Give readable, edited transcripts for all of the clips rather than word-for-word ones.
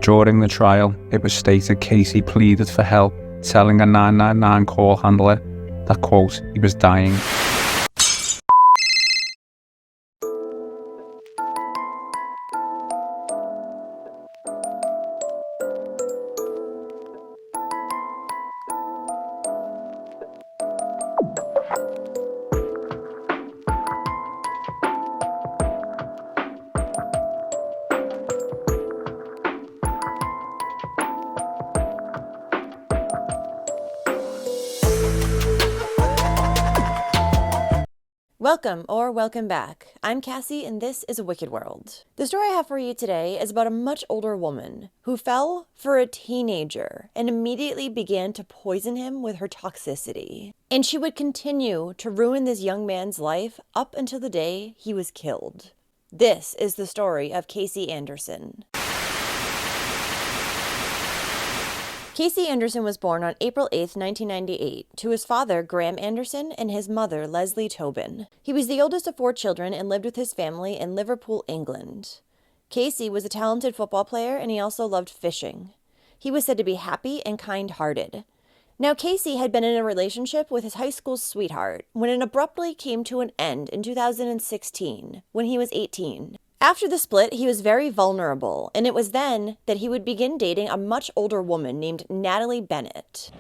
During the trial, it was stated Kasey pleaded for help, telling a 999 call handler that, quote, he was dying. Welcome back. I'm Kasey and this is A Wicked World. The story I have for you today is about a much older woman who fell for a teenager and immediately began to poison him with her toxicity. And she would continue to ruin this young man's life up until the day he was killed. This is the story of Kasey Anderson. Kasey Anderson was born on April 8, 1998, to his father, Graham Anderson, and his mother, Leslie Tobin. He was the oldest of 4 children and lived with his family in Liverpool, England. Kasey was a talented football player, and he also loved fishing. He was said to be happy and kind-hearted. Now, Kasey had been in a relationship with his high school sweetheart when it abruptly came to an end in 2016, when he was 18. After the split, he was very vulnerable, and it was then that he would begin dating a much older woman named Natalie Bennett.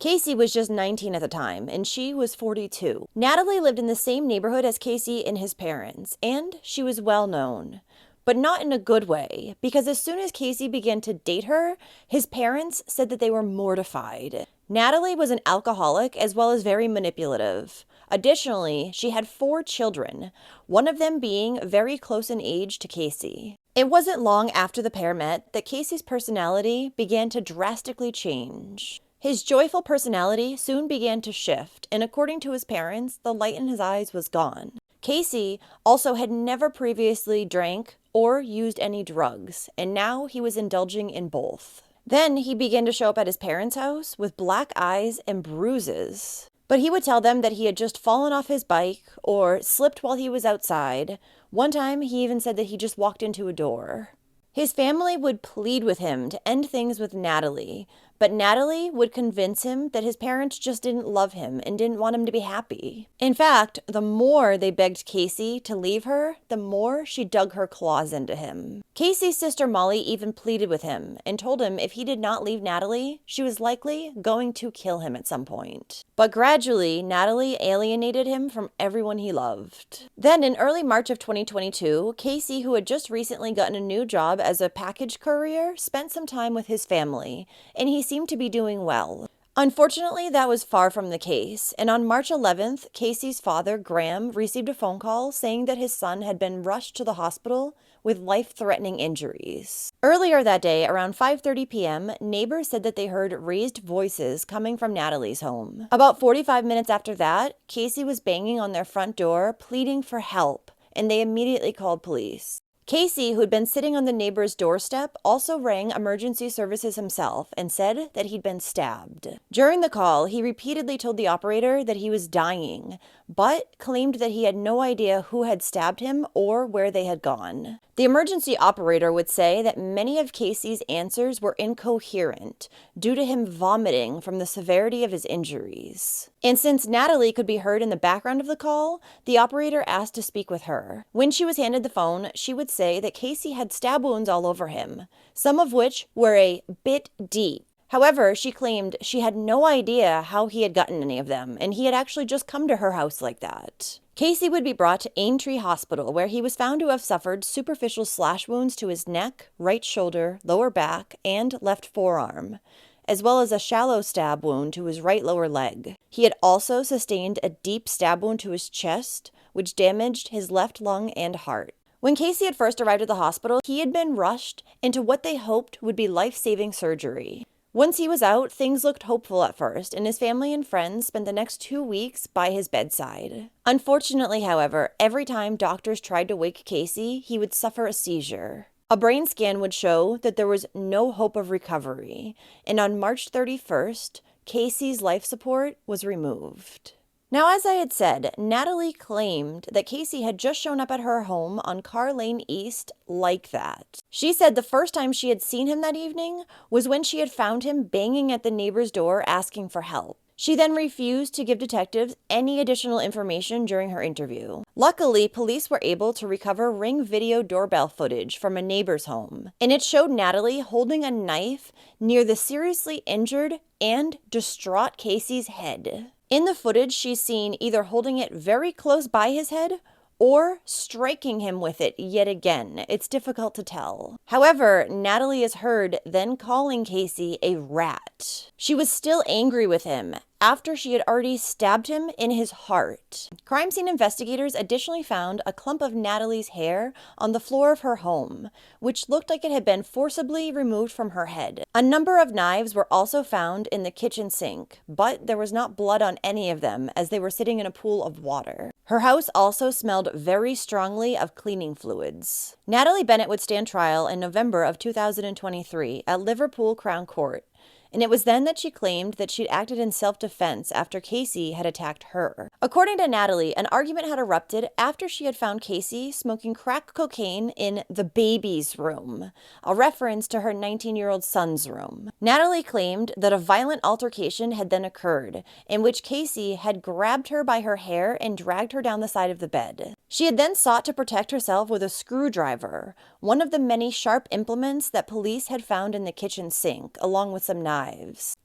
Kasey was just 19 at the time, and she was 42. Natalie lived in the same neighborhood as Kasey and his parents, and she was well known. But not in a good way, because as soon as Kasey began to date her, his parents said that they were mortified. Natalie was an alcoholic as well as very manipulative. Additionally, she had 4 children, one of them being very close in age to Kasey. It wasn't long after the pair met that Kasey's personality began to drastically change. His joyful personality soon began to shift, and according to his parents, the light in his eyes was gone. Kasey also had never previously drank or used any drugs, and now he was indulging in both. Then he began to show up at his parents' house with black eyes and bruises. But he would tell them that he had just fallen off his bike or slipped while he was outside. One time, he even said that he just walked into a door. His family would plead with him to end things with Natalie, but Natalie would convince him that his parents just didn't love him and didn't want him to be happy. In fact, the more they begged Kasey to leave her, the more she dug her claws into him. Kasey's sister Molly even pleaded with him and told him if he did not leave Natalie, she was likely going to kill him at some point. But gradually, Natalie alienated him from everyone he loved. Then in early March of 2022, Kasey, who had just recently gotten a new job as a package courier, spent some time with his family, and he seemed to be doing well. Unfortunately, that was far from the case, and on March 11th, Kasey's father, Graham, received a phone call saying that his son had been rushed to the hospital with life-threatening injuries. Earlier that day, around 5:30 p.m., neighbors said that they heard raised voices coming from Natalie's home. About 45 minutes after that, Kasey was banging on their front door, pleading for help, and they immediately called police. Kasey, who had been sitting on the neighbor's doorstep, also rang emergency services himself and said that he'd been stabbed. During the call, he repeatedly told the operator that he was dying, but claimed that he had no idea who had stabbed him or where they had gone. The emergency operator would say that many of Kasey's answers were incoherent due to him vomiting from the severity of his injuries. And since Natalie could be heard in the background of the call, the operator asked to speak with her. When she was handed the phone, she would say that Kasey had stab wounds all over him, some of which were a bit deep. However, she claimed she had no idea how he had gotten any of them, and he had actually just come to her house like that. Kasey would be brought to Aintree Hospital, where he was found to have suffered superficial slash wounds to his neck, right shoulder, lower back, and left forearm, as well as a shallow stab wound to his right lower leg. He had also sustained a deep stab wound to his chest, which damaged his left lung and heart. When Kasey had first arrived at the hospital, he had been rushed into what they hoped would be life-saving surgery. Once he was out, things looked hopeful at first, and his family and friends spent the next 2 weeks by his bedside. Unfortunately, however, every time doctors tried to wake Kasey, he would suffer a seizure. A brain scan would show that there was no hope of recovery, and on March 31st, Kasey's life support was removed. Now, as I had said, Natalie claimed that Kasey had just shown up at her home on Carr Lane East like that. She said the first time she had seen him that evening was when she had found him banging at the neighbor's door asking for help. She then refused to give detectives any additional information during her interview. Luckily, police were able to recover Ring video doorbell footage from a neighbor's home, and it showed Natalie holding a knife near the seriously injured and distraught Kasey's head. In the footage, she's seen either holding it very close by his head or striking him with it yet again. It's difficult to tell. However, Natalie is heard then calling Kasey a rat. She was still angry with him after she had already stabbed him in his heart. Crime scene investigators additionally found a clump of Natalie's hair on the floor of her home, which looked like it had been forcibly removed from her head. A number of knives were also found in the kitchen sink, but there was not blood on any of them as they were sitting in a pool of water. Her house also smelled very strongly of cleaning fluids. Natalie Bennett would stand trial in November of 2023 at Liverpool Crown Court, and it was then that she claimed that she'd acted in self-defense after Kasey had attacked her. According to Natalie, an argument had erupted after she had found Kasey smoking crack cocaine in the baby's room, a reference to her 19-year-old son's room. Natalie claimed that a violent altercation had then occurred, in which Kasey had grabbed her by her hair and dragged her down the side of the bed. She had then sought to protect herself with a screwdriver, one of the many sharp implements that police had found in the kitchen sink, along with some knives.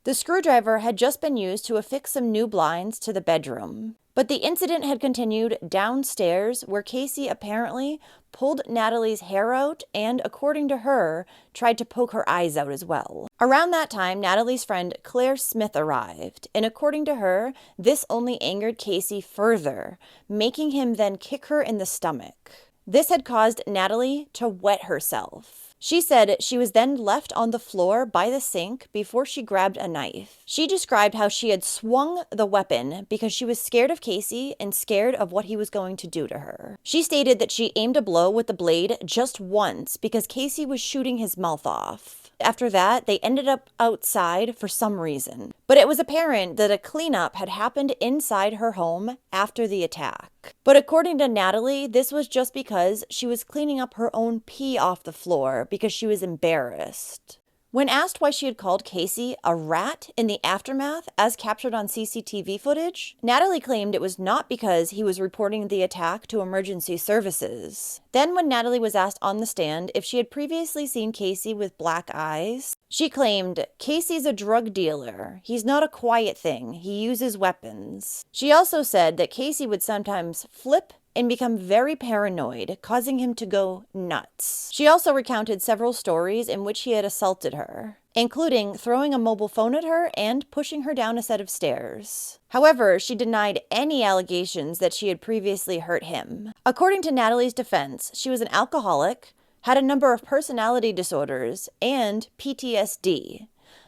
The screwdriver had just been used to affix some new blinds to the bedroom. But the incident had continued downstairs, where Kasey apparently pulled Natalie's hair out and, according to her, tried to poke her eyes out as well. Around that time, Natalie's friend Claire Smith arrived, and according to her, this only angered Kasey further, making him then kick her in the stomach. This had caused Natalie to wet herself. She said she was then left on the floor by the sink before she grabbed a knife. She described how she had swung the weapon because she was scared of Kasey and scared of what he was going to do to her. She stated that she aimed a blow with the blade just once because Kasey was shooting his mouth off. After that, they ended up outside for some reason. But it was apparent that a cleanup had happened inside her home after the attack. But according to Natalie, this was just because she was cleaning up her own pee off the floor because she was embarrassed. When asked why she had called Kasey a rat in the aftermath, as captured on CCTV footage, Natalie claimed it was not because he was reporting the attack to emergency services. Then when Natalie was asked on the stand if she had previously seen Kasey with black eyes, she claimed, "Kasey's a drug dealer. He's not a quiet thing. He uses weapons." She also said that Kasey would sometimes flip and become very paranoid, causing him to go nuts. She also recounted several stories in which he had assaulted her, including throwing a mobile phone at her and pushing her down a set of stairs. However, she denied any allegations that she had previously hurt him. According to Natalie's defense, she was an alcoholic, had a number of personality disorders, and PTSD.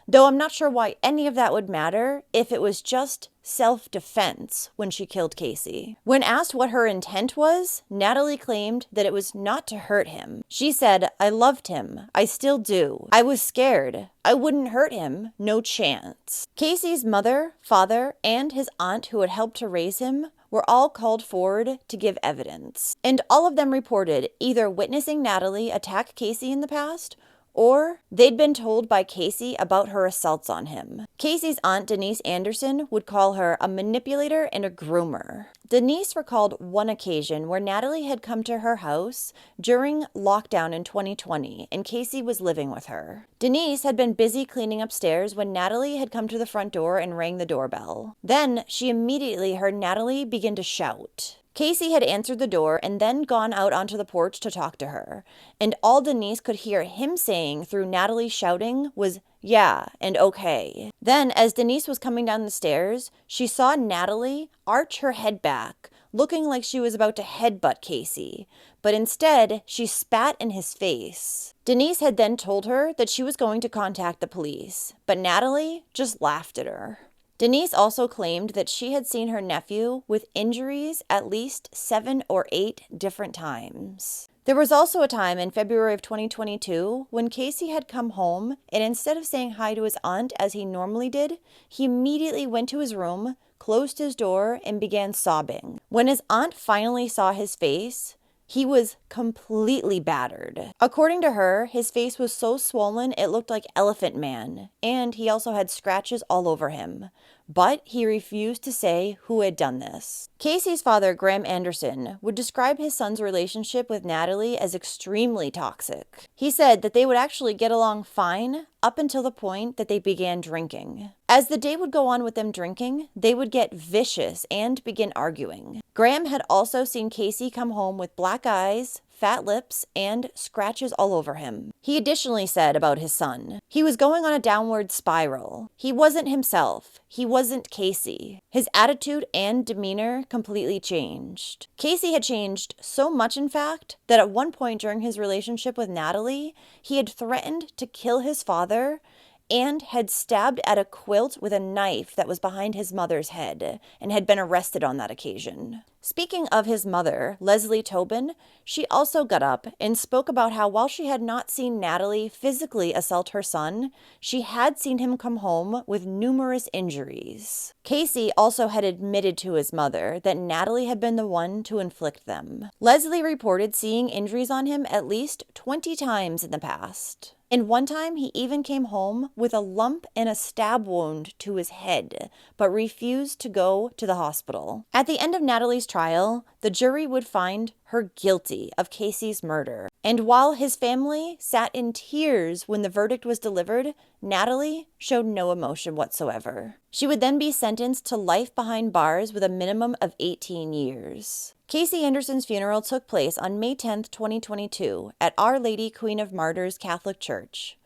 Though I'm not sure why any of that would matter if it was just self-defense when she killed Kasey. When asked what her intent was, Natalie claimed that it was not to hurt him. She said, "I loved him. I still do. I was scared. I wouldn't hurt him. No chance." Kasey's mother, father, and his aunt who had helped to raise him were all called forward to give evidence. And all of them reported either witnessing Natalie attack Kasey in the past, or they'd been told by Kasey about her assaults on him. Kasey's aunt, Denise Anderson, would call her a manipulator and a groomer. Denise recalled one occasion where Natalie had come to her house during lockdown in 2020, and Kasey was living with her. Denise had been busy cleaning upstairs when Natalie had come to the front door and rang the doorbell. Then she immediately heard Natalie begin to shout. Kasey had answered the door and then gone out onto the porch to talk to her, and all Denise could hear him saying through Natalie's shouting was, "Yeah, and okay." Then, as Denise was coming down the stairs, she saw Natalie arch her head back, looking like she was about to headbutt Kasey, but instead, she spat in his face. Denise had then told her that she was going to contact the police, but Natalie just laughed at her. Denise also claimed that she had seen her nephew with injuries at least 7 or 8 different times. There was also a time in February of 2022 when Kasey had come home, and instead of saying hi to his aunt as he normally did, he immediately went to his room, closed his door, and began sobbing. When his aunt finally saw his face, he was completely battered. According to her, his face was so swollen it looked like Elephant Man, and he also had scratches all over him. But he refused to say who had done this. Kasey's father, Graham Anderson, would describe his son's relationship with Natalie as extremely toxic. He said that they would actually get along fine up until the point that they began drinking. As the day would go on with them drinking, they would get vicious and begin arguing. Graham had also seen Kasey come home with black eyes, fat lips, and scratches all over him. He additionally said about his son, he was going on a downward spiral. He wasn't himself. He wasn't Kasey. His attitude and demeanor completely changed. Kasey had changed so much, in fact, that at one point during his relationship with Natalie, he had threatened to kill his father and had stabbed at a quilt with a knife that was behind his mother's head and had been arrested on that occasion. Speaking of his mother, Leslie Tobin, she also got up and spoke about how while she had not seen Natalie physically assault her son, she had seen him come home with numerous injuries. Kasey also had admitted to his mother that Natalie had been the one to inflict them. Leslie reported seeing injuries on him at least 20 times in the past. And one time, he even came home with a lump and a stab wound to his head, but refused to go to the hospital. At the end of Natalie's trial, the jury would find her guilty of Kasey's murder. And while his family sat in tears when the verdict was delivered, Natalie showed no emotion whatsoever. She would then be sentenced to life behind bars with a minimum of 18 years. Kasey Anderson's funeral took place on May 10, 2022, at Our Lady Queen of Martyrs Catholic Church.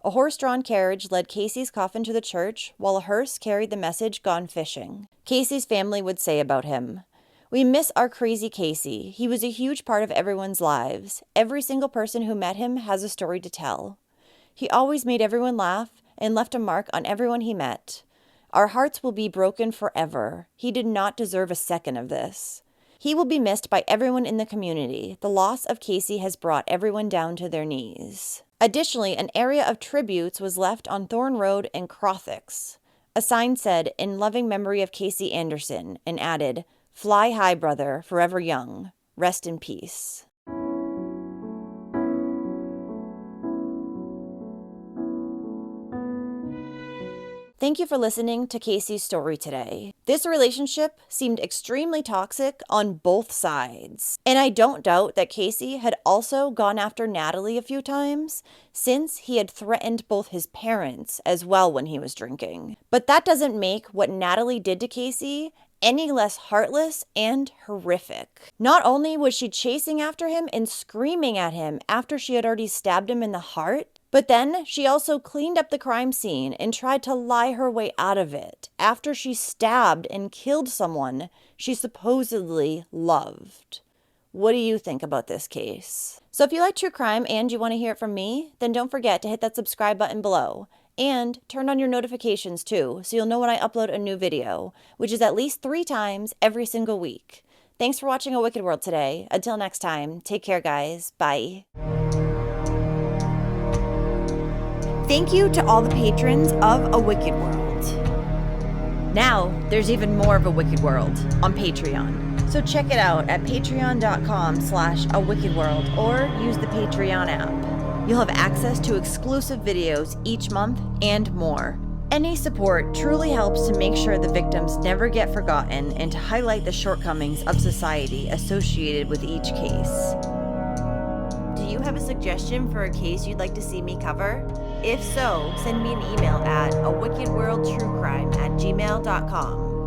A horse-drawn carriage led Kasey's coffin to the church, while a hearse carried the message, "Gone fishing." Kasey's family would say about him, "We miss our crazy Kasey. He was a huge part of everyone's lives. Every single person who met him has a story to tell. He always made everyone laugh and left a mark on everyone he met. Our hearts will be broken forever. He did not deserve a second of this. He will be missed by everyone in the community. The loss of Kasey has brought everyone down to their knees." Additionally, an area of tributes was left on Thorn Road in Crothics. A sign said, "In loving memory of Kasey Anderson," and added, "Fly high, brother, forever young. Rest in peace." Thank you for listening to Kasey's story today. This relationship seemed extremely toxic on both sides. And I don't doubt that Kasey had also gone after Natalie a few times, since he had threatened both his parents as well when he was drinking. But that doesn't make what Natalie did to Kasey any less heartless and horrific. Not only was she chasing after him and screaming at him after she had already stabbed him in the heart, but then she also cleaned up the crime scene and tried to lie her way out of it after she stabbed and killed someone she supposedly loved. What do you think about this case? So if you like true crime and you want to hear it from me, then don't forget to hit that subscribe button below. And turn on your notifications too, so you'll know when I upload a new video, which is at least 3 times every single week. Thanks for watching A Wicked World today. Until next time, take care guys. Bye. Thank you to all the patrons of A Wicked World. Now, there's even more of A Wicked World on Patreon. So check it out at patreon.com/awickedworld or use the Patreon app. You'll have access to exclusive videos each month and more. Any support truly helps to make sure the victims never get forgotten and to highlight the shortcomings of society associated with each case. Do you have a suggestion for a case you'd like to see me cover? If so, send me an email at awickedworldtruecrime@gmail.com.